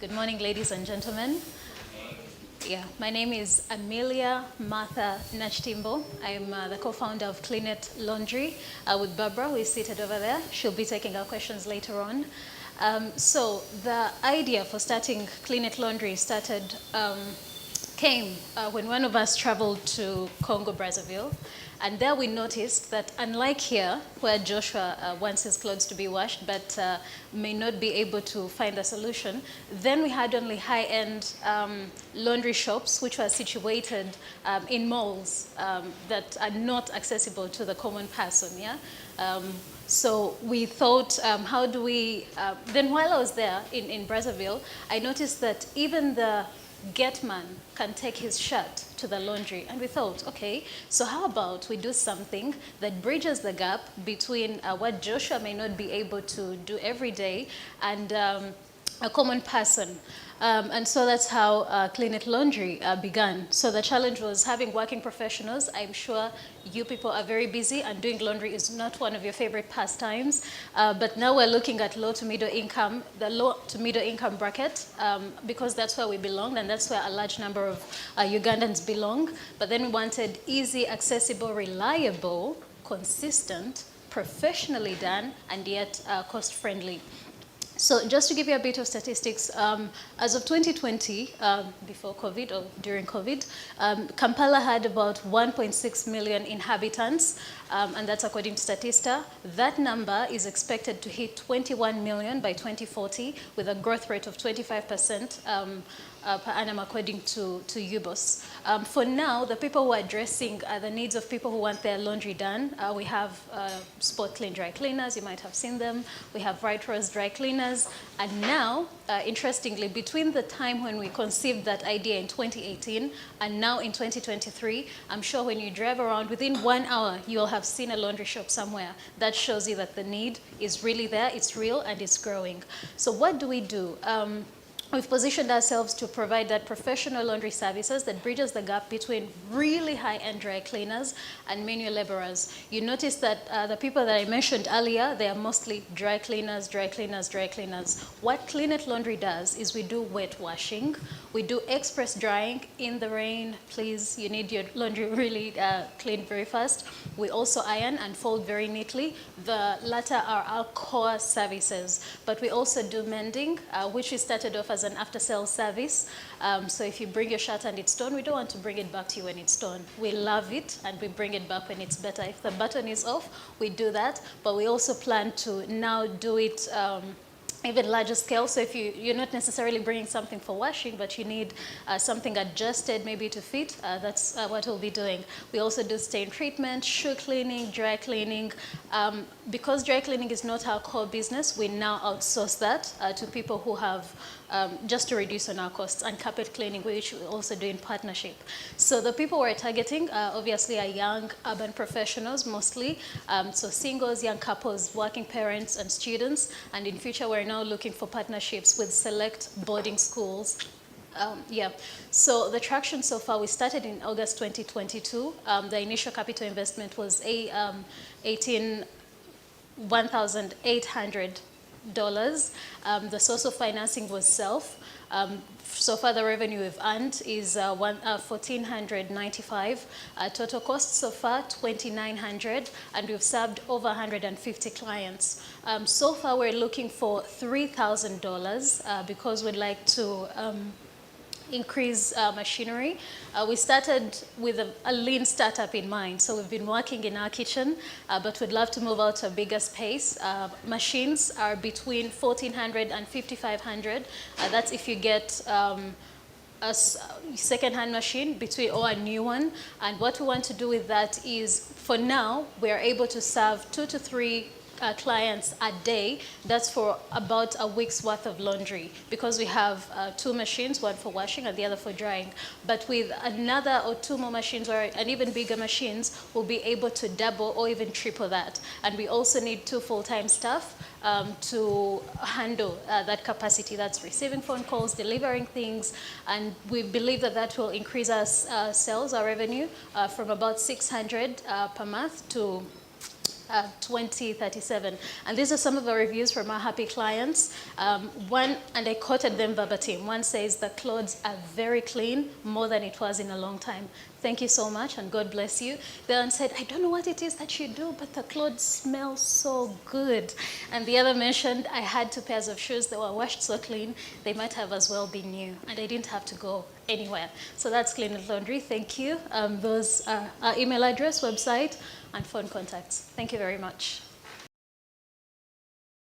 Good morning, ladies and gentlemen. Yeah, my name is Amelia Martha Nachtimbo. I'm the co-founder of Cleanet Laundry with Barbara, who is seated over there. She'll be taking our questions later on. So the idea for starting Cleanet Laundry came when one of us traveled to Congo, Brazzaville. And there we noticed that unlike here, where Joshua wants his clothes to be washed, but may not be able to find a solution, then we had only high-end laundry shops, which were situated in malls that are not accessible to the common person, yeah? So we thought, how do we, then while I was there in Brazzaville, I noticed that even the get man can take his shirt to the laundry. And we thought, okay, so how about we do something that bridges the gap between what Joshua may not be able to do every day and a common person. And so that's how Cleanet Laundry began. So the challenge was having working professionals. I'm sure you people are very busy and doing laundry is not one of your favorite pastimes. But now we're looking at low to middle income, the low to middle income bracket, because that's where we belong and that's where a large number of Ugandans belong. But then we wanted easy, accessible, reliable, consistent, professionally done, and yet cost-friendly. So just to give you a bit of statistics, as of 2020, before COVID or during COVID, Kampala had about 1.6 million inhabitants, and that's according to Statista. That number is expected to hit 21 million by 2040 with a growth rate of 25% per annum according to UBOS. For now, the people who are addressing the needs of people who want their laundry done, we have Spot Clean dry cleaners, you might have seen them. We have Right Rose dry cleaners. And now, interestingly, between the time when we conceived that idea in 2018 and now in 2023, I'm sure when you drive around, within 1 hour, you'll have seen a laundry shop somewhere. That shows you that the need is really there, it's real, and it's growing. So what do we do? We've positioned ourselves to provide that professional laundry services that bridges the gap between really high-end dry cleaners and manual laborers. You notice that the people that I mentioned earlier, they are mostly dry cleaners, dry cleaners, dry cleaners. What Cleanet Laundry does is we do wet washing. We do express drying in the rain. Please, you need your laundry really clean very fast. We also iron and fold very neatly. The latter are our core services. But we also do mending, which we started off as an after-sales service. So if you bring your shirt and it's torn, we don't want to bring it back to you when it's torn. We love it and we bring it back when it's better. If the button is off, we do that. But we also plan to now do it even larger scale. So if you're not necessarily bringing something for washing, but you need something adjusted maybe to fit, that's what we'll be doing. We also do stain treatment, shoe cleaning, dry cleaning. Because dry cleaning is not our core business, we now outsource that to people who have just to reduce on our costs, and carpet cleaning, which we also do in partnership. So the people we're targeting obviously are young urban professionals mostly, so singles, young couples, working parents and students, and in future we're now looking for partnerships with select boarding schools. So the traction so far, we started in August 2022. The initial capital investment was $1,800. The source of financing was self. So far, the revenue we've earned is $1,495. Total cost so far, $2,900, and we've served over 150 clients. So far, we're looking for $3,000 because we'd like to increase machinery. We started with a lean startup in mind, so we've been working in our kitchen, but we'd love to move out to a bigger space. Machines are between $1,400 and $5,500. That's if you get a second-hand machine or a new one. And what we want to do with that is, for now, we're able to serve 2 to 3 clients a day. That's for about a week's worth of laundry, because we have 2 machines, one for washing and the other for drying. But with another or 2 more machines, and even bigger machines, we'll be able to double or even triple that. And we also need 2 full-time staff to handle that capacity. That's receiving phone calls, delivering things, and we believe that that will increase our sales, our revenue, from about 600 per month to 2037. And these are some of the reviews from our happy clients. One, and I quoted them verbatim, one says the clothes are very clean, more than it was in a long time. Thank you so much and God bless you. The one said, I don't know what it is that you do, but the clothes smell so good. And the other mentioned, I had 2 pairs of shoes that were washed so clean, they might have as well been new, and I didn't have to go anywhere. So that's Cleanet Laundry. Thank you. Those are our email address, website, and phone contacts. Thank you very much.